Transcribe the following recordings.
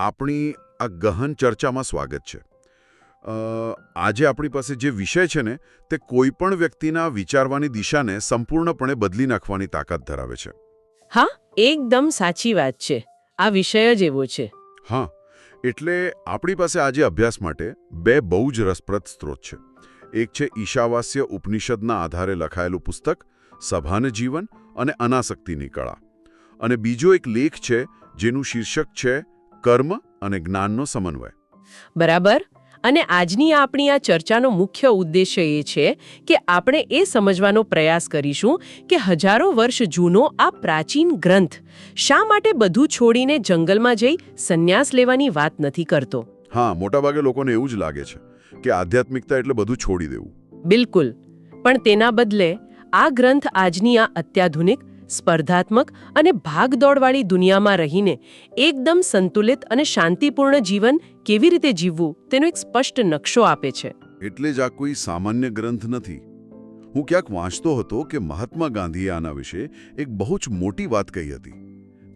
આપણી આ ગહન ચર્ચામાં સ્વાગત છે. આજે આપણી પાસે જે વિષય છે ને તે કોઈ પણ વ્યક્તિના વિચારવાની દિશાને સંપૂર્ણપણે બદલી નાખવાની તાકાત ધરાવે છે. હા, એકદમ સાચી વાત છે. આ વિષય જ એવો છે. હા, એટલે આપણી પાસે આજે અભ્યાસ માટે બે બહુ જ રસપ્રદ સ્ત્રોત છે. એક છે ઈશાવાસ્ય ઉપનિષદના આધારે લખાયેલું પુસ્તક સભાન જીવન અને અનાસક્તિની કળા, અને બીજો એક લેખ છે જેનું શીર્ષક છે કર્મ અને જ્ઞાનનો સમન્વય. બરાબર. અને આજની આપણી આ ચર્ચાનો મુખ્ય ઉદ્દેશ્ય એ છે કે આપણે એ સમજવાનો પ્રયાસ કરીશું કે હજારો વર્ષ જૂનો આ પ્રાચીન ગ્રંથ શા માટે બધું છોડીને જંગલમાં જઈ સંન્યાસ લેવાની વાત નથી કરતો. હા, મોટાભાગે લોકોને એવું જ લાગે છે કે આધ્યાત્મિકતા એટલે બધું છોડી દેવું. બિલકુલ. પણ તેના બદલે આ ગ્રંથ આજની આ અત્યાધુનિક, સ્પર્ધાત્મક અને ભાગદોડવાળી દુનિયામાં રહીને એકદમ સંતુલિત અને શાંતિપૂર્ણ જીવન કેવી રીતે જીવવું તેનો એક સ્પષ્ટ નકશો આપે છે. એટલે જ આ કોઈ સામાન્ય ગ્રંથ નથી. હું ક્યાંક વાંચતો હતો કે મહાત્મા ગાંધીએ આના વિશે એક બહુ જ મોટી વાત કહી હતી.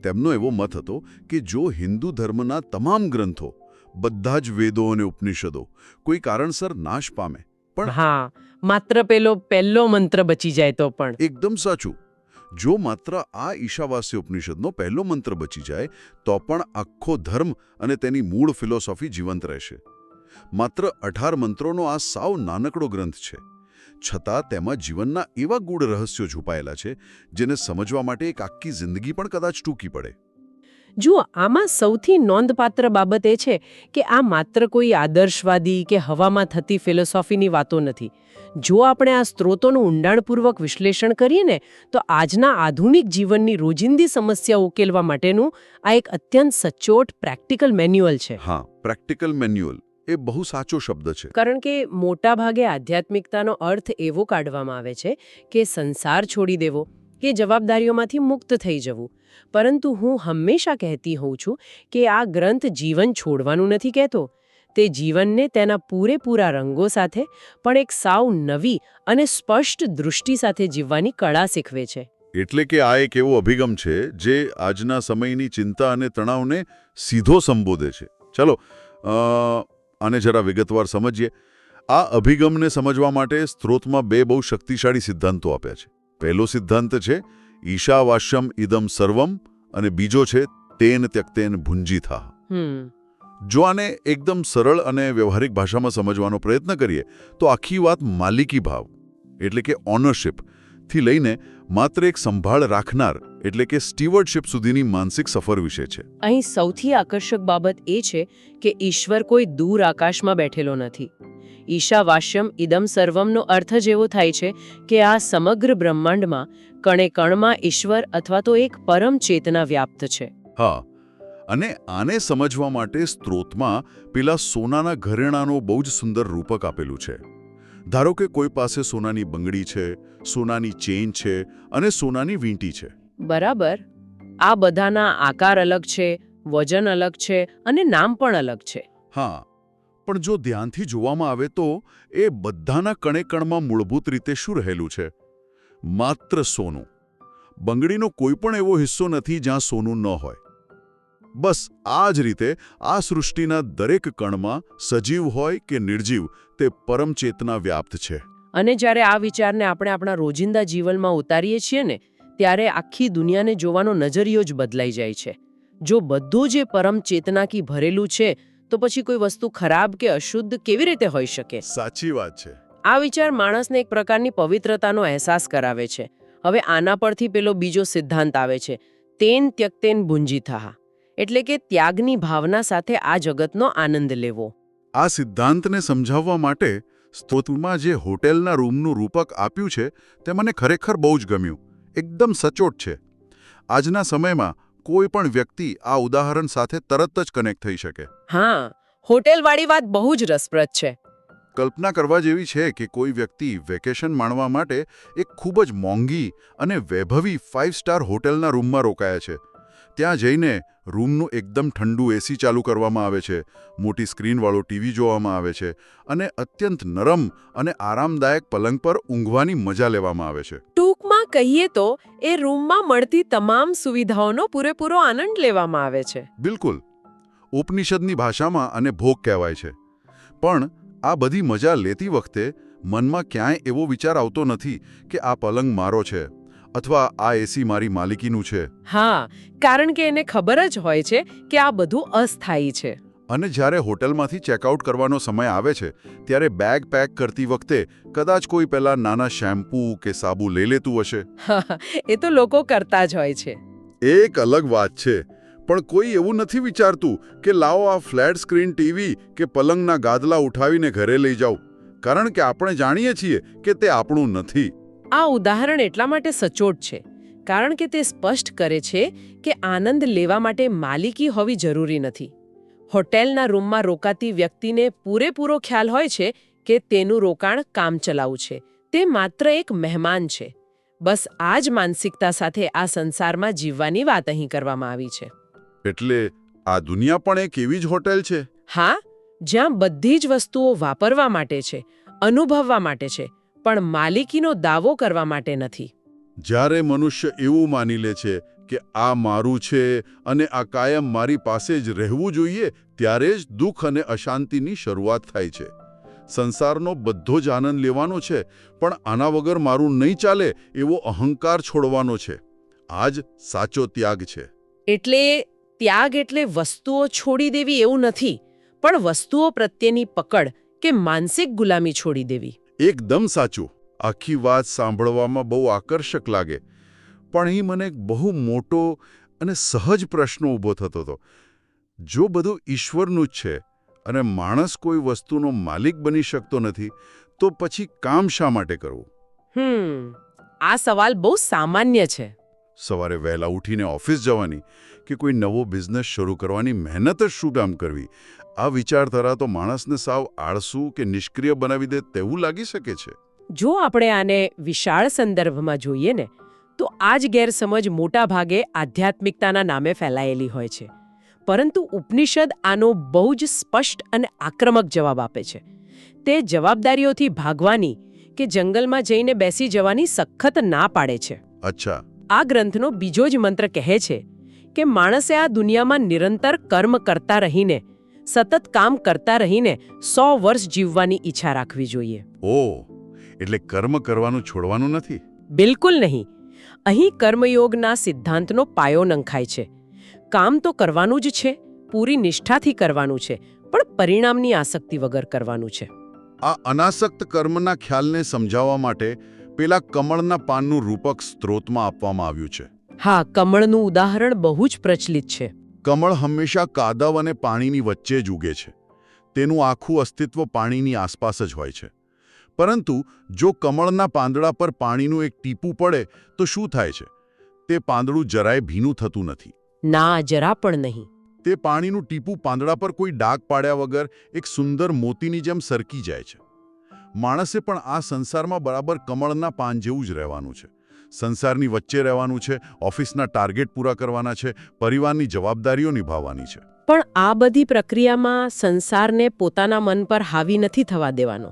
તેમનો એવો મત હતો કે જો હિન્દુ ધર્મના તમામ ગ્રંથો, બધા જ વેદો અને ઉપનિષદો કોઈ કારણસર નાશ પામે, પણ હા, માત્ર પહેલો મંત્ર બચી જાય તો પણ. એકદમ સાચું. જો માત્ર આ ઈશાવાસ્ય ઉપનિષદનો પહેલો મંત્ર બચી જાય તો પણ આખો ધર્મ અને તેની મૂળ ફિલોસોફી જીવંત રહેશે. માત્ર 18 મંત્રોનો આ સાવ નાનકડો ગ્રંથ છે, છતાં તેમાં જીવનના એવા ગૂઢ રહસ્યો છુપાયેલા છે જેને સમજવા માટે એક આખી જિંદગી પણ કદાચ ટૂંકી પડે. જુઓ, આમાં સૌથી નોંધપાત્ર બાબત એ છે કે આ માત્ર કોઈ આદર્શવાદી કે હવામાં થતી ફિલોસોફીની વાતો નથી. જો આપણે આ સ્ત્રોતોનું ઊંડાણપૂર્વક વિશ્લેષણ કરીએ ને તો આજના આધુનિક જીવનની રોજિંદી સમસ્યા ઉકેલવા માટેનું આ એક અત્યંત સચોટ પ્રેક્ટિકલ મેન્યુઅલ છે. હા, પ્રેક્ટિકલ મેન્યુઅલ એ બહુ સાચો શબ્દ છે. કારણ કે મોટાભાગે આધ્યાત્મિકતાનો અર્થ એવો કાઢવામાં આવે છે કે સંસાર છોડી દેવો, કે જવાબદારીઓમાંથી મુક્ત થઈ જવું. પરંતુ હું હંમેશા કહેતી હોઉં છું કે આ ગ્રંથ જીવન છોડવાનું નથી કહેતો. તે જીવનને તેના પૂરેપૂરા રંગો સાથે પણ એક સાવ નવી અને સ્પષ્ટ દૃષ્ટિ સાથે જીવવાની કળા શીખવે છે. એટલે કે આ એક એવો અભિગમ છે જે આજના સમયની ચિંતા અને તણાવને સીધો સંબોધે છે. ચલો આને જરા વિગતવાર સમજીએ. આ અભિગમને સમજવા માટે સ્ત્રોતમાં બે બહુ શક્તિશાળી સિદ્ધાંતો આપ્યા છે. પહેલો સિદ્ધાંત છે ઈશાવાસ્યમ ઇદમ સર્વમ, અને બીજો છે તેન ત્યક્તેન ભુંજીથા. જો આને એકદમ સરળ અને વ્યવહારિક ભાષામાં સમજવાનો પ્રયત્ન કરીએ તો આખી વાત માલિકી ભાવ એટલે કે ઓનરશિપ થી લઈને માત્ર એક સંભાળ રાખનાર એટલે કે સ્ટીવર્ડશિપ સુધીની માનસિક સફર વિશે છે. અહીં સૌથી આકર્ષક બાબત એ છે કે ઈશ્વર કોઈ દૂર આકાશમાં બેઠેલો નથી. ઈશાવાસ્યમ ઇદમ સર્વમનો અર્થ જ એવો થાય છે કે આ સમગ્ર બ્રહ્માંડમાં કણે કણમાં ઈશ્વર અથવા તો એક પરમ ચેતના વ્યાપ્ત છે. હા, અને આને સમજવા માટે સ્ત્રોતમાં પેલા સોનાના ઘરેણાનો બહુ જ સુંદર રૂપક આપેલું છે. ધારો કે કોઈ પાસે સોનાની બંગડી છે, સોનાની ચેઇન છે અને સોનાની વીંટી છે. બરાબર. આ બધાના આકાર અલગ છે, વજન અલગ છે અને નામ પણ અલગ છે. હા, પણ જો ધ્યાનથી જોવામાં આવે તો એ બધાના કણે-કણમાં મૂળભૂત રીતે શું રહેલું છે? માત્ર સોનું. બંગડીનો કોઈ પણ એવો હિસ્સો નથી જ્યાં સોનું ન હોય. બસ આ જ રીતે આ સૃષ્ટિના દરેક કણમાં સજીવ હોય કે નિર્જીવ તે પરમ ચેતના વ્યાપ્ત છે. અને જ્યારે આ વિચારને આપણે આપણા રોજિંદા જીવનમાં ઉતારીએ છીએ ને ત્યારે આખી દુનિયાને જોવાનો નજરિયો જ બદલાઈ જાય છે. જો બધું જે પરમ ચેતનાથી ભરેલું છે તો પછી કોઈ વસ્તુ ખરાબ કે અશુદ્ધ કેવી રીતે હોઈ શકે? સાચી વાત છે. આ વિચાર માણસને એક પ્રકારની પવિત્રતાનો અહેસાસ કરાવે છે. હવે આના પરથી પેલો બીજો સિદ્ધાંત આવે છે, તેન ત્યક્તેન ભુંજીથા, એટલે કે ત્યાગની ભાવના સાથે આ જગતનો આનંદ લેવો. આ સિદ્ધાંતને સમજાવવા માટે સ્ત્રોતમાં જે હોટેલના રૂમનું રૂપક આપ્યું છે તે મને ખરેખર બહુ જ ગમ્યું. એકદમ સચોટ છે. આજના સમયમાં કોઈ પણ વ્યક્તિ આ ઉદાહરણ સાથે તરત જ કનેક્ટ થઈ શકે. હા, હોટેલવાળી વાત બહુ જ રસપ્રદ છે. કલ્પના કરવા જેવી છે કે કોઈ વ્યક્તિ વેકેશન માણવા માટે એક ખૂબ જ મોંઘી અને વૈભવી 5 સ્ટાર હોટેલના રૂમમાં રોકાયા છે. ત્યાં જઈને રૂમનું એકદમ ઠંડુ એસી ચાલુ કરવામાં આવે છે, મોટી સ્ક્રીનવાળો ટીવી જોવામાં આવે છે અને અત્યંત નરમ અને આરામદાયક પલંગ પર ઊંઘવાની મજા લેવામાં આવે છે. ટૂંકમાં કહીએ તો એ રૂમમાં મળતી તમામ સુવિધાઓનો પૂરેપૂરો આનંદ લેવામાં આવે છે. બિલકુલ. ઉપનિષદની ભાષામાં આને ભોગ કહેવાય છે. પણ આ બધી મજા લેતી વખતે મનમાં ક્યાંય એવો વિચાર આવતો નથી કે આ પલંગ મારો છે અથવા આ એસી મારી માલિકીનું છે. હા, કારણ કે એને ખબર જ હોય છે કે આ બધું અસ્થાયી છે. અને જ્યારે હોટલમાંથી ચેકઆઉટ કરવાનો સમય આવે છે ત્યારે બેગ પેક કરતી વખતે કદાચ કોઈ પહેલા નાના શેમ્પૂ કે સાબુ લઈ લેતું હશે. હા, એ તો લોકો કરતા જ હોય છે. એક અલગ વાત છે, પણ કોઈ એવું નથી વિચારતું કે લાવો આ ફ્લેટ સ્ક્રીન ટીવી કે પલંગના ગાદલા ઉઠાવીને ઘરે લઈ જાઓ, કારણ કે આપણે જાણીએ છીએ કે તે આપણું નથી. આ ઉદાહરણ એટલા માટે સચોટ છે કારણ કે તે સ્પષ્ટ કરે છે કે આનંદ લેવા માટે માલિકી હોવી જરૂરી નથી. હોટેલના રૂમમાં રોકાતી વ્યક્તિને પૂરેપૂરો ખ્યાલ હોય છે કે તેનું રોકાણ કામચલાઉ છે. તે માત્ર એક મહેમાન છે. બસ આ જ માનસિકતા સાથે આ સંસારમાં જીવવાની વાત અહીં કરવામાં આવી છે. એટલે આ દુનિયા પણ એક એવી જ હોટેલ છે. હા, જ્યાં બધી જ વસ્તુઓ વાપરવા માટે છે, અનુભવવા માટે છે, પણ માલિકીનો દાવો કરવા માટે નથી. જ્યારે મનુષ્ય એવું માની લે છે કે આ મારું છે અને આ કાયમ મારી પાસે જ રહેવું જોઈએ, ત્યારે જ દુઃખ અને અશાંતિની શરૂઆત થાય છે. સંસારનો બધો જ આનંદ લેવાનો છે, પણ આના વગર મારું નહીં ચાલે એવો અહંકાર છોડવાનો છે. આ જ સાચો ત્યાગ છે. એટલે ત્યાગ એટલે વસ્તુઓ છોડી દેવી એવું નથી, પણ વસ્તુઓ પ્રત્યેની પકડ કે માનસિક ગુલામી છોડી દેવી. એકદમ સાચું. આખી વાત સાંભળવામાં બહુ આકર્ષક લાગે, પણ અહીં મને એક બહુ મોટો અને સહજ પ્રશ્ન ઊભો થતો હતો. જો બધું ઈશ્વરનું જ છે અને માણસ કોઈ વસ્તુનો માલિક બની શકતો નથી, તો પછી કામ શા માટે કરવું? આ સવાલ બહુ સામાન્ય છે. સવારે વહેલા ઉઠીને ઓફિસ જવાની કે કોઈ નવો બિઝનેસ શરૂ કરવાની મહેનત જ શું કામ કરવી? આ વિચારધારા તો માણસને સાવ આળસુ કે નિષ્ક્રિય બનાવી દે તેવું લાગી શકે છે. જો આપણે આને વિશાળ સંદર્ભમાં જોઈએ ને, તો આ જ ગેરસમજ મોટા ભાગે આધ્યાત્મિકતાના નામે ફેલાયેલી હોય છે. પરંતુ ઉપનિષદ આનો બહુ જ સ્પષ્ટ અને આક્રમક જવાબ આપે છે. તે જવાબદારીઓથી ભાગવાની કે જંગલમાં જઈને બેસી જવાની સખત ના પાડે છે. અચ્છા. આ ગ્રંથનો બીજો જ મંત્ર કહે છે કે માણસે આ દુનિયામાં નિરંતર કર્મ કરતા રહીને, સતત કામ કરતા રહીને 100 વર્ષ જીવવાની ઈચ્છા રાખવી જોઈએ. ઓહ, એટલે કર્મ કરવાનું છોડવાનું નથી? બિલકુલ નહીં. અહીં કર્મયોગના સિદ્ધાંતનો પાયો નંખાય છે. કામ તો કરવાનું જ છે, પૂરી નિષ્ઠાથી કરવાનું છે, પણ પરિણામની આસક્તિ વગર કરવાનું છે. આ અનાસક્ત કર્મના ખ્યાલને સમજાવવા માટે પેલા કમળના પાનનું રૂપક સ્ત્રોતમાં આપવામાં આવ્યું છે. હા, કમળનું ઉદાહરણ બહુ જ પ્રચલિત છે. કમળ હંમેશા કાદવ અને પાણીની વચ્ચે જ ઉગે છે. તેનું આખું અસ્તિત્વ પાણીની આસપાસ જ હોય છે. પરંતુ જો કમળના પાંદડા પર પાણીનું એક ટીપું પડે તો શું થાય છે? તે પાંદડું જરાય ભીનું થતું નથી. ના, જરા પણ નહીં. તે પાણીનું ટીપું પાંદડા પર કોઈ ડાઘ પાડ્યા વગર એક સુંદર મોતીની જેમ સરકી જાય છે. માણસે પણ આ સંસારમાં બરાબર કમળના પાન જેવું જ રહેવાનું છે. સંસારની વચ્ચે રહેવાનું છે, ઓફિસના ટાર્ગેટ પૂરા કરવાના છે, પરિવારની જવાબદારીઓ નિભાવવાની છે. પણ આ બધી પ્રક્રિયામાં સંસારને પોતાના મન પર હાવી નથી થવા દેવાનો.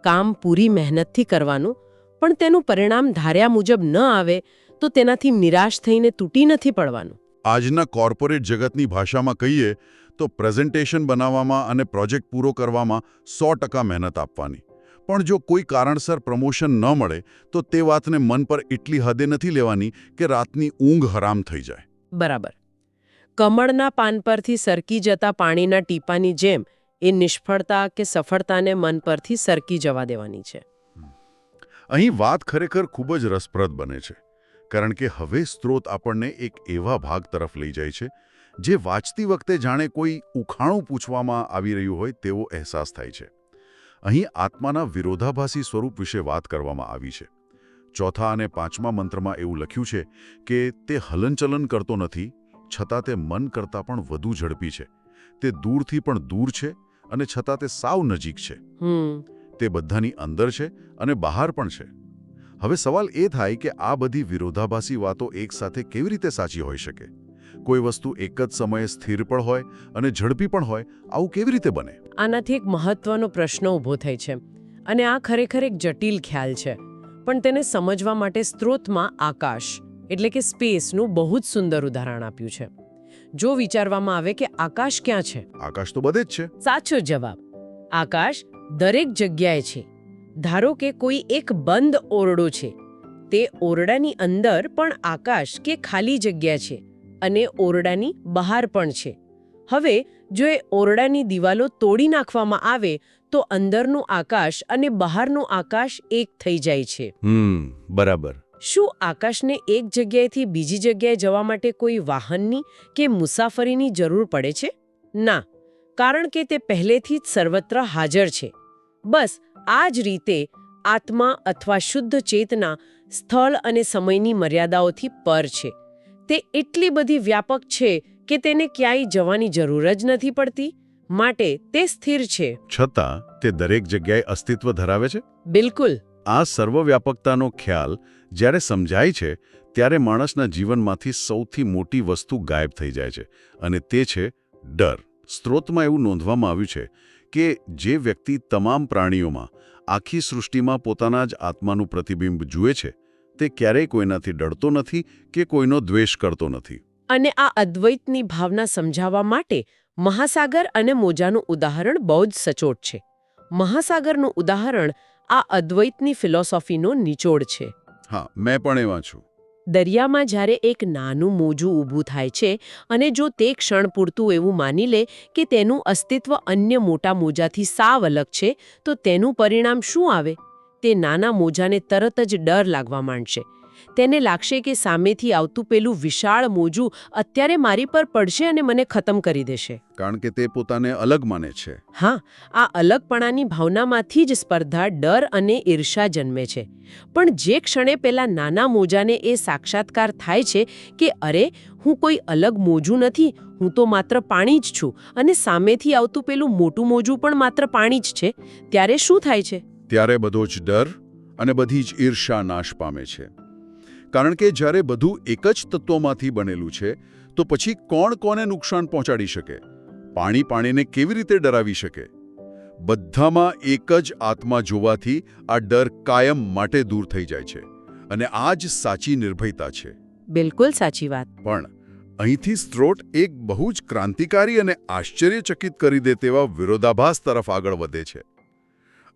કામ પૂરી મહેનતથી કરવાનું, પણ તેનું પરિણામ ધાર્યા મુજબ ન આવે તો તેનાથી નિરાશ થઈને તૂટી નથી પડવાનું. આજના કોર્પોરેટ જગતની ભાષામાં કહીએ તો પ્રેઝન્ટેશન બનાવવામાં અને પ્રોજેક્ટ પૂરો કરવામાં 100% મહેનત આપવાની. પણ જો કોઈ કારણસર પ્રમોશન ન મળે તો તે વાતને મન પર એટલી હદે નથી લેવાની કે રાતની ઊંઘ હરામ થઈ જાય. બરાબર. કમળના પાન પરથી સરકી જતા પાણીના ટીપાની જેમ એ નિષ્ફળતા કે સફળતાને મન પરથી સરકી જવા દેવાની છે. અહીં વાત ખરેખર ખૂબ જ રસપ્રદ બને છે, કારણ કે હવે સ્ત્રોત આપણને એક એવા ભાગ તરફ લઈ જાય છે જે વાંચતી વખતે જાણે કોઈ ઉખાણું પૂછવામાં આવી રહ્યું હોય તેવો અહેસાસ થાય છે. અહીં આત્માના વિરોધાભાસી સ્વરૂપ વિશે વાત કરવામાં આવી છે. ચોથા અને પાંચમા મંત્રમાં એવું લખ્યું છે કે તે હલનચલન કરતો નથી, છતાં તે મન કરતાં પણ વધુ ઝડપી છે. તે દૂરથી પણ દૂર છે અને છતાં તે સાવ નજીક છે. તે બધાની અંદર છે અને બહાર પણ છે. હવે સવાલ એ થાય કે આ બધી વિરોધાભાસી વાતો એકસાથે કેવી રીતે સાચી હોઈ શકે? કોઈ વસ્તુ એક જ સમયે સ્થિર પણ હોય અને ઝડપી પણ હોય, આવું કેવી રીતે બને? આનાથી એક મહત્વનો પ્રશ્ન ઊભો થાય છે, અને આ ખરેખર એક જટિલ ખ્યાલ છે. પણ તેને સમજવા માટે સ્ત્રોતમાં આકાશ એટલે કે સ્પેસનું બહુ જ સુંદર ઉદાહરણ આપ્યું છે. જો વિચારવામાં આવે કે આકાશ ક્યાં છે? આકાશ તો બધે જ છે. સાચો જવાબ. આકાશ દરેક જગ્યાએ છે. ધારો કે કોઈ એક બંધ ઓરડો છે. તે ઓરડાની અંદર પણ આકાશ કે ખાલી જગ્યા છે અને ઓરડાની બહાર પણ છે. હવે જો એ ઓરડાની દિવાલો તોડી નાખવામાં આવે તો અંદરનું આકાશ અને બહારનું આકાશ એક થઈ જાય છે. બરાબર. શું આકાશને એક જગ્યાએથી બીજી જગ્યાએ જવા માટે કોઈ વાહનની કે મુસાફરીની જરૂર પડે છે? ના, કારણ કે તે પહેલેથી જ સર્વત્ર હાજર છે. બસ આ જ રીતે આત્મા અથવા શુદ્ધ ચેતના સ્થળ અને સમયની મર્યાદાઓથી પર છે. તે એટલી બધી વ્યાપક છે કે તેને ક્યાંય જવાની જરૂર જ નથી પડતી, માટે તે સ્થિર છે. છતાં તે દરેક જગ્યાએ અસ્તિત્વ ધરાવે છે. બિલકુલ. આ સર્વવ્યાપકતાનો ખ્યાલ જ્યારે સમજાય છે ત્યારે માણસના જીવનમાંથી સૌથી મોટી વસ્તુ ગાયબ થઈ જાય છે, અને તે છે ડર. સ્ત્રોતમાં એવું નોંધવામાં આવ્યું છે કે જે વ્યક્તિ તમામ પ્રાણીઓમાં, આખી સૃષ્ટિમાં પોતાના જ આત્માનું પ્રતિબિંબ જુએ છે, તે ક્યારેય કોઈનાથી ડરતો નથી કે કોઈનો દ્વેષ કરતો નથી. અને આ અદ્વૈતની ભાવના સમજાવવા માટે મહાસાગર અને મોજાનું ઉદાહરણ બહુ જ સચોટ છે. મહાસાગરનું ઉદાહરણ આ અદ્વૈતની ફિલોસોફીનો નિચોડ છે. હા, મેં પણ એ વાંચ્યું. દરિયામાં જ્યારે એક નાનું મોજું ઊભું થાય છે અને જો તે ક્ષણ પૂરતું એવું માની લે કે તેનું અસ્તિત્વ અન્ય મોટા મોજાથી સાવ અલગ છે, તો તેનું પરિણામ શું આવે? તે નાના મોજાને તરત જ ડર લાગવા માંડશે. તેને લાગશે કે સામેથી આવતું પેલું વિશાળ મોજું અત્યારે મારી પર પડશે અને મને ખતમ કરી દેશે. કારણ કે તે પોતાને અલગ માને છે. હા, આ અલગપણાની ભાવનામાંથી જ સ્પર્ધા, ડર અને ઈર્ષા જન્મે છે. પણ જે ક્ષણે પેલા નાના મોજાને એ સાક્ષાત્કાર થાય છે કે અરે, હું કોઈ અલગ મોજું નથી, હું તો માત્ર પાણી જ છું અને સામેથી આવતું પેલું મોટું મોજું પણ માત્ર પાણી જ છે, ત્યારે શું થાય છે? ત્યારે બધો જ ડર અને બધી જ ઈર્ષા નાશ પામે છે. કારણ કે જ્યારે બધું એક જ તત્વોમાંથી બનેલું છે, તો પછી કોણ કોને નુકસાન પહોંચાડી શકે? પાણી પાણીને કેવી રીતે ડરાવી શકે? બધામાં એક જ આત્મા જોવાથી આ ડર કાયમ માટે દૂર થઈ જાય છે, અને આ જ સાચી નિર્ભયતા છે. બિલકુલ સાચી વાત. પણ અહીંથી સ્ત્રોત એક બહુ જ ક્રાંતિકારી અને આશ્ચર્યચકિત કરી દે તેવા વિરોધાભાસ તરફ આગળ વધે છે.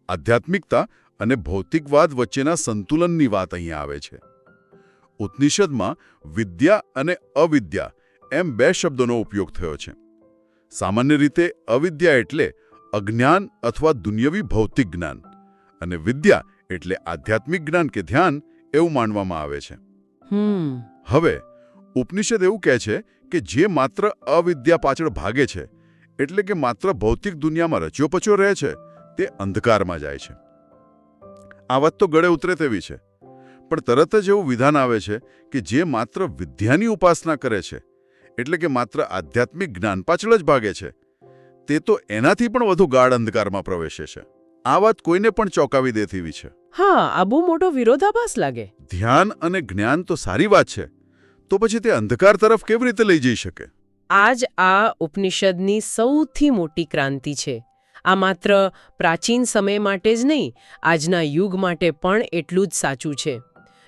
આધ્યાત્મિકતા અને ભૌતિકવાદ વચ્ચેના સંતુલનની વાત અહીં આવે છે. ઉપનિષદમાં વિદ્યા અને અવિદ્યા એમ બે શબ્દોનો ઉપયોગ થયો છે. સામાન્ય રીતે અવિદ્યા એટલે અજ્ઞાન અથવા દુન્યવી ભૌતિક જ્ઞાન, અને વિદ્યા એટલે આધ્યાત્મિક જ્ઞાન કે ધ્યાન એવું માનવામાં આવે છે. હવે ઉપનિષદ એવું કહે છે કે જે માત્ર અવિદ્યા પાછળ ભાગે છે, એટલે કે માત્ર ભૌતિક દુનિયામાં રચ્યો-પચ્યો રહે છે, તે અંધકારમાં જાય છે. આ વાત તો ગળે ઉતરે તેવી છે, પણ તરત જ એવું વિધાન આવે છે કે જે માત્ર વિદ્યાની ઉપાસના કરે છે, એટલે કે માત્ર આધ્યાત્મિક જ્ઞાન પાછળ જ ભાગે છે, તે તો એનાથી પણ વધુ ગાઢ અંધકારમાં પ્રવેશે છે. આ વાત કોઈને પણ ચોંકાવી દે તેવી છે. હા, આ બહુ મોટો વિરોધાભાસ લાગે. ધ્યાન અને જ્ઞાન તો સારી વાત છે, તો પછી તે અંધકાર તરફ કેવી રીતે લઈ જઈ શકે? આ ઉપનિષદની સૌથી મોટી ક્રાંતિ છે. આ માત્ર પ્રાચીન સમય માટે જ નહીં, આજના યુગ માટે પણ એટલું જ સાચું છે.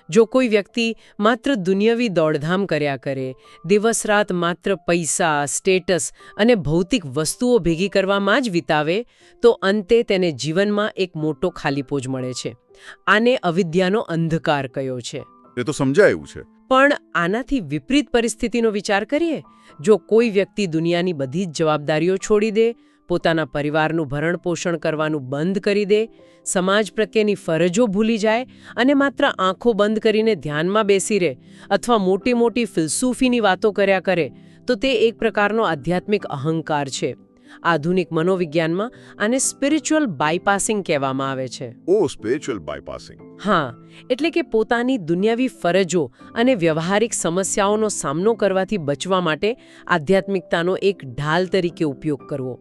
જો કોઈ વ્યક્તિ માત્ર દુનિયાવી દોડધામ કર્યા કરે, દિવસ રાત માત્ર પૈસા, સ્ટેટસ અને ભૌતિક વસ્તુઓ ભેગી કરવામાં જ વિતાવે, તો અંતે તેને જીવનમાં એક મોટો ખાલીપો જ મળે છે. આને અવિદ્યાનો અંધકાર કયો છે. એ તો સમજાયું છે. પણ આનાથી વિપરીત પરિસ્થિતિનો વિચાર કરીએ. જો કોઈ વ્યક્તિ દુનિયાની બધી જ જવાબદારીઓ છોડી દે, પોતાના પરિવારનું ભરણપોષણ કરવાનું બંધ કરી દે, સમાજ પ્રત્યેની ફરજો ભૂલી જાય અને માત્ર આંખો બંધ કરીને ધ્યાનમાં બેસી રહે અથવા મોટી મોટી ફિલસૂફીની વાતો કર્યા કરે, તો તે એક પ્રકારનો આધ્યાત્મિક અહંકાર છે. આધુનિક મનોવિજ્ઞાનમાં આને સ્પિરિચ્યુઅલ બાયપાસિંગ કહેવામાં આવે છે. સ્પિરિચ્યુઅલ બાયપાસિંગ. હા, એટલે કે પોતાની દુનિયાવી ફરજો અને વ્યવહારિક સમસ્યાઓનો સામનો કરવાથી બચવા માટે આધ્યાત્મિકતાનો એક ઢાલ તરીકે ઉપયોગ કરવો.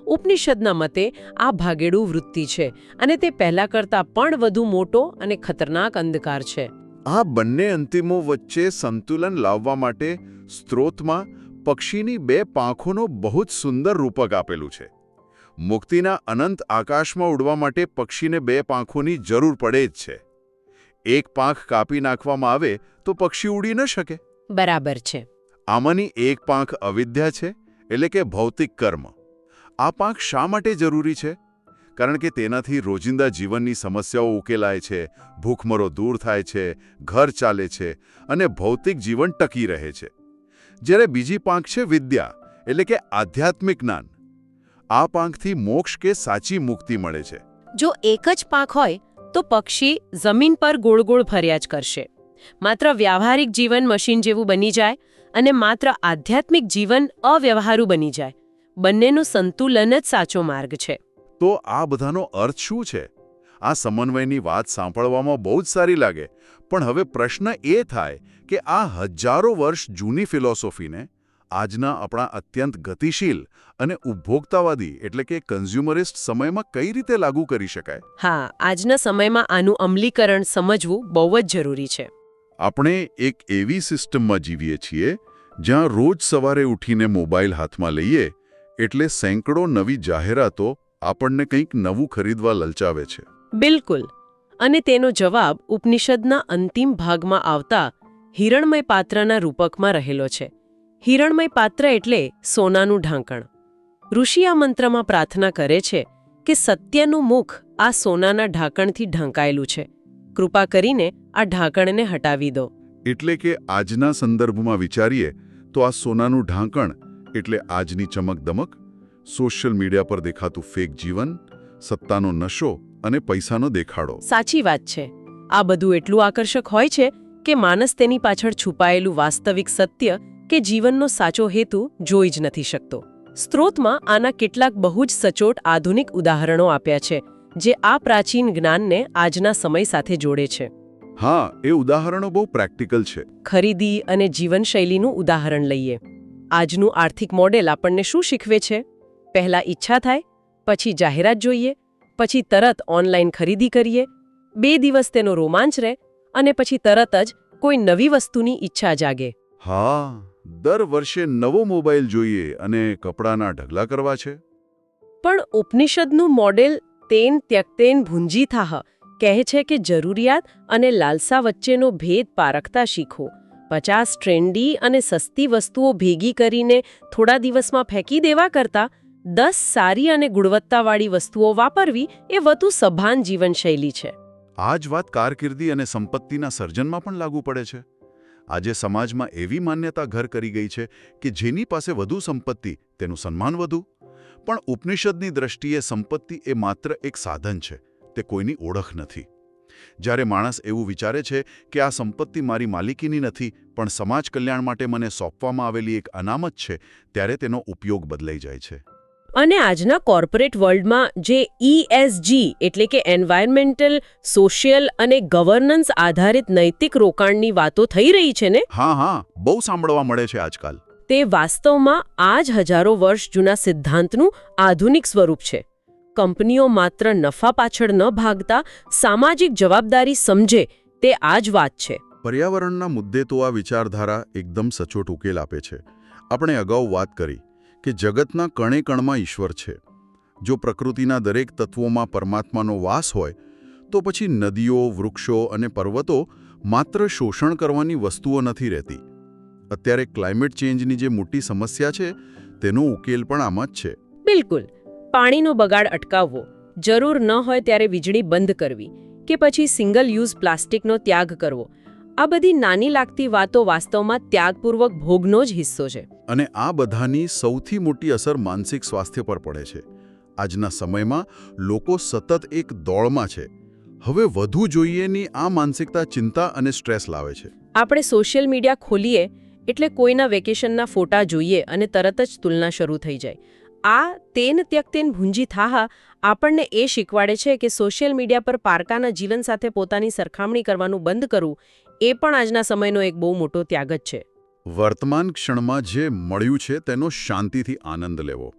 ઉપનિષદના મતે આ ભાગેડુ વૃત્તિ છે અને તે પહેલા કરતાં પણ વધુ મોટો અને ખતરનાક અંધકાર છે. આ બંને અંતિમો વચ્ચે સંતુલન લાવવા માટે સ્ત્રોતમાં પક્ષીની બે પાંખોનો બહુ જ સુંદર રૂપક આપેલું છે. મુક્તિના અનંત આકાશમાં ઉડવા માટે પક્ષીને બે પાંખોની જરૂર પડે જ છે. એક પાંખ કાપી નાખવામાં આવે તો પક્ષી ઉડી ન શકે. બરાબર છે. આમાંની એક પાંખ અવિદ્યા છે, એટલે કે ભૌતિક કર્મ. આ પાંખ શા માટે જરૂરી છે? કારણ કે તેનાથી રોજિંદા જીવનની સમસ્યાઓ ઉકેલાય છે, ભૂખમરો દૂર થાય છે, ઘર ચાલે છે અને ભૌતિક જીવન ટકી રહે છે. જ્યારે બીજી પાંખ છે વિદ્યા, એટલે કે આધ્યાત્મિક જ્ઞાન. આ પાંખથી મોક્ષ કે સાચી મુક્તિ મળે છે. જો એક જ પાંખ હોય તો પક્ષી જમીન પર ગોળ ગોળ ફર્યા જ કરશે. માત્ર વ્યાવહારિક જીવન મશીન જેવું બની જાય અને માત્ર આધ્યાત્મિક જીવન અવ્યવહારુ બની જાય. બંનેનું સંતુલન જ સાચો માર્ગ છે. તો આ બધાનો અર્થ શું છે? આ સમન્વયની વાત સાંભળવામાં બહુ જ સારી લાગે, પણ હવે પ્રશ્ન એ થાય કે આ હજારો વર્ષ જૂની ફિલોસોફીને આજના આપણા અત્યંત ગતિશીલ અને ઉપભોક્તાવાદી એટલે કે કન્ઝ્યુમરિસ્ટ સમયમાં કઈ રીતે લાગુ કરી શકાય? હા, આજના સમયમાં આનું અમલીકરણ સમજવું બહુ જ જરૂરી છે. આપણે એક એવી સિસ્ટમમાં જીવીએ છીએ જ્યાં રોજ સવારે ઉઠીને મોબાઈલ હાથમાં લઈએ એટલે સેંકડો નવી જાહેરાતો આપણને કંઈક નવું ખરીદવા લલચાવે છે. બિલકુલ. અને તેનો જવાબ ઉપનિષદના અંતિમ ભાગમાં આવતા હિરણમય પાત્રના રૂપકમાં રહેલો છે. હિરણમય પાત્ર એટલે સોનાનું ઢાંકણ. ઋષિ આ મંત્રમાં પ્રાર્થના કરે છે કે સત્યનું મુખ આ સોનાના ઢાંકણથી ઢંકાયેલું છે. કૃપા કરીને આ ઢાંકણને હટાવી દો. એટલે કે આજના સંદર્ભમાં વિચારીએ તો આ સોનાનું ઢાંકણ એટલે આજની ચમકદમક, સોશિયલ મીડિયા પર દેખાતું ફેક જીવન, સત્તાનો નશો અને પૈસાનો દેખાડો. સાચી વાત છે. આ બધું એટલું આકર્ષક હોય છે કે માણસ તેની પાછળ છુપાયેલું વાસ્તવિક સત્ય કે જીવનનો સાચો હેતુ જોઈ જ નથી શકતો. સ્ત્રોતમાં આના કેટલાક બહુ જ સચોટ આધુનિક ઉદાહરણો આપ્યા છે જે આ પ્રાચીન જ્ઞાનને આજના સમય સાથે જોડે છે. હા, એ ઉદાહરણો બહુ પ્રેક્ટિકલ છે. ખરીદી અને જીવનશૈલીનું ઉદાહરણ લઈએ. આજનું આર્થિક મોડેલ આપણને શું શીખવે છે? પહેલા ઈચ્છા થાય, પછી જાહેરાત જોઈએ, પછી તરત ઓનલાઈન ખરીદી કરીએ, 2 દિવસ તેનો રોમાંચ રહે અને પછી તરત જ કોઈ નવી વસ્તુની ઈચ્છા જાગે. હા, દર વર્ષે નવો મોબાઈલ જોઈએ અને કપડાના ઢગલા કરવા છે. પણ ઉપનિષદનું મોડેલ તેન ત્યક્તેન ભુંજીથાહ કહે છે કે જરૂરિયાત અને લાલસા વચ્ચેનો ભેદ પારખતા શીખો. 50 ટ્રેન્ડી અને સસ્તી વસ્તુઓ ભેગી કરીને થોડા દિવસમાં ફેંકી દેવા કરતાં 10 સારી અને ગુણવત્તાવાળી વસ્તુઓ વાપરવી એ વધુ સભાન જીવનશૈલી છે. આ જ વાત કારકિર્દી અને સંપત્તિના સર્જનમાં પણ લાગુ પડે છે. આજે સમાજમાં એવી માન્યતા ઘર કરી ગઈ છે કે જેની પાસે વધુ સંપત્તિ તેનું સન્માન વધુ. પણ ઉપનિષદની દ્રષ્ટિએ સંપત્તિ એ માત્ર એક સાધન છે, તે કોઈની ઓળખ નથી. જ્યારે માણસ એવું વિચારે છે કે આ સંપત્તિ મારી માલિકીની નથી પણ સમાજ કલ્યાણ માટે મને સોંપવામાં આવેલી એક અનામત છે, ત્યારે તેનો ઉપયોગ બદલાઈ જાય છે. અને આજના કોર્પોરેટ વર્લ્ડમાં જે ESG એટલે કે એન્વાયરમેન્ટલ, સોશિયલ અને ગવર્નન્સ આધારિત નૈતિક રોકાણની વાતો થઈ રહી છે ને, હા, બહુ સાંભળવા મળે છે આજકાલ. તે વાસ્તવમાં આ જ હજારો વર્ષ જૂના સિદ્ધાંતનું આધુનિક સ્વરૂપ છે. કંપનીઓ માત્ર નફા પાછળ ન ભાગતા સામાજિક જવાબદારી સમજે તે આ જ વાત છે. પર્યાવરણના મુદ્દે તો આ વિચારધારા એકદમ સચોટ ઉકેલ આપે છે. આપણે અગાઉ વાત કરી કે જગતના કણે કણમાં ઈશ્વર છે. જો પ્રકૃતિના દરેક તત્વોમાં પરમાત્માનો વાસ હોય તો પછી નદીઓ, વૃક્ષો અને પર્વતો માત્ર શોષણ કરવાની વસ્તુઓ નથી રહેતી. અત્યારે ક્લાઇમેટ ચેન્જની જે મોટી સમસ્યા છે તેનો ઉકેલ પણ આમાં જ છે. બિલકુલ. પાણીનો બગાડ અટકાવવો, જરૂર ન હોય ત્યારે વીજળી બંધ કરવી કે પછી સિંગલ યુઝ પ્લાસ્ટિકનો ત્યાગ કરવો, આ બધી નાની લાગતી વાતો વાસ્તવમાં ત્યાગપૂર્વક ભોગનો જ હિસ્સો છે. અને આ બધાની સૌથી મોટી અસર માનસિક સ્વાસ્થ્ય પર પડે છે. આજના સમયમાં લોકો સતત એક દોડમાં છે. હવે વધુ જોઈએની આ માનસિકતા ચિંતા અને સ્ટ્રેસ લાવે છે. આપણે સોશિયલ મીડિયા ખોલીએ એટલે કોઈના વેકેશનના ફોટા જોઈએ અને તરત જ તુલના શરૂ થઈ જાય. આ તેન ત્યક્તેન ભુંજીથાહ આપણને એ શીખવાડે છે કે સોશિયલ મીડિયા પર પારકાના જીવન સાથે પોતાની સરખામણી કરવાનું બંધ કરવું એ પણ આજના સમયનો એક બહુ મોટો ત્યાગ જ છે. વર્તમાન ક્ષણમાં જે મળ્યું છે તેનો શાંતિથી આનંદ લેવો.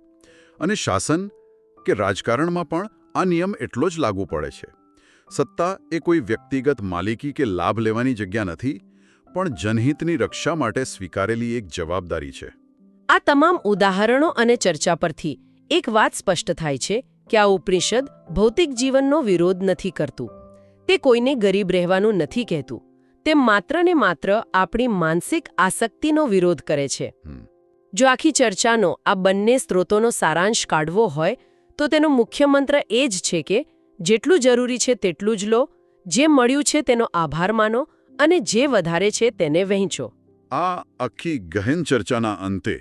અને શાસન કે રાજકારણમાં પણ આ નિયમ એટલો જ લાગુ પડે છે. સત્તા એ કોઈ વ્યક્તિગત માલિકી કે લાભ લેવાની જગ્યા નથી, પણ જનહિતની રક્ષા માટે સ્વીકારેલી એક જવાબદારી છે. આ તમામ ઉદાહરણો અને ચર્ચા પરથી એક વાત સ્પષ્ટ થાય છે કે આ ઉપનિષદ ભૌતિક જીવનનો વિરોધ નથી કરતું. તે કોઈને ગરીબ રહેવાનું નથી કહેતું. તે માત્ર ને માત્ર આપણી માનસિક આસક્તિનો વિરોધ કરે છે. હમ. જો આખી ચર્ચાનો આ બંને સ્ત્રોતોનો સારાંશ કાઢવો હોય તો તેનો મુખ્ય મંત્ર એ જ છે કે જેટલું જરૂરી છે તેટલું જ લો, જે મળ્યું છે તેનો આભાર માનો અને જે વધારે છે તેને વહેંચો. આ આખી ગહેન ચર્ચાના અંતે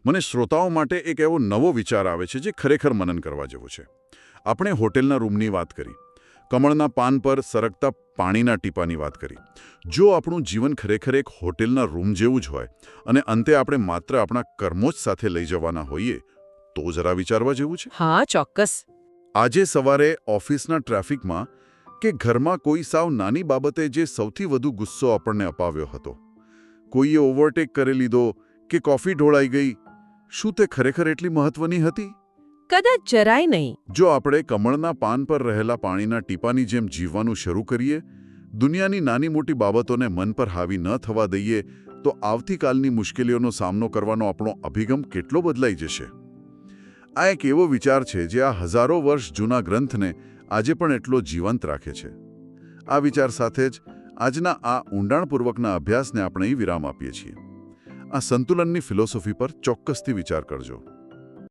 મને શ્રોતાઓ માટે એક એવો નવો વિચાર આવે છે જે ખરેખર મનન કરવા જેવો છે. આપણે હોટેલના રૂમની વાત કરી, કમળના પાન પર સરકતા પાણીના ટીપાની વાત કરી. જો આપણું જીવન ખરેખર એક હોટેલના રૂમ જેવું જ હોય અને અંતે આપણે માત્ર આપણા કર્મો જ સાથે લઈ જવાના હોઈએ તો જરા વિચારવા જેવું છે. હા, ચોક્કસ. આજે સવારે ઓફિસના ટ્રાફિકમાં કે ઘરમાં કોઈ સાવ નાની બાબતે જે સૌથી વધુ ગુસ્સો આપણને અપાવ્યો હતો, કોઈએ ઓવરટેક કરી લીધો કે કોફી ઢોળાઈ ગઈ, શું તે ખરેખર એટલી મહત્વની હતી? કદાચ જરાય નહીં. જો આપણે કમળના પાન પર રહેલા પાણીના ટીપાની જેમ જીવવાનું શરૂ કરીએ, દુનિયાની નાની મોટી બાબતોને મન પર હાવી ન થવા દઈએ, તો આવતીકાલની મુશ્કેલીઓનો સામનો કરવાનો આપણો અભિગમ કેટલો બદલાઈ જશે. આ એક એવો વિચાર છે જે આ હજારો વર્ષ જૂના ગ્રંથને આજે પણ એટલો જીવંત રાખે છે. આ વિચાર સાથે જ આજના આ ઊંડાણપૂર્વકના અભ્યાસને આપણે અહીં વિરામ આપીએ છીએ. આ સંતુલનની ફિલોસોફી પર ચોક્કસથી વિચાર કરજો.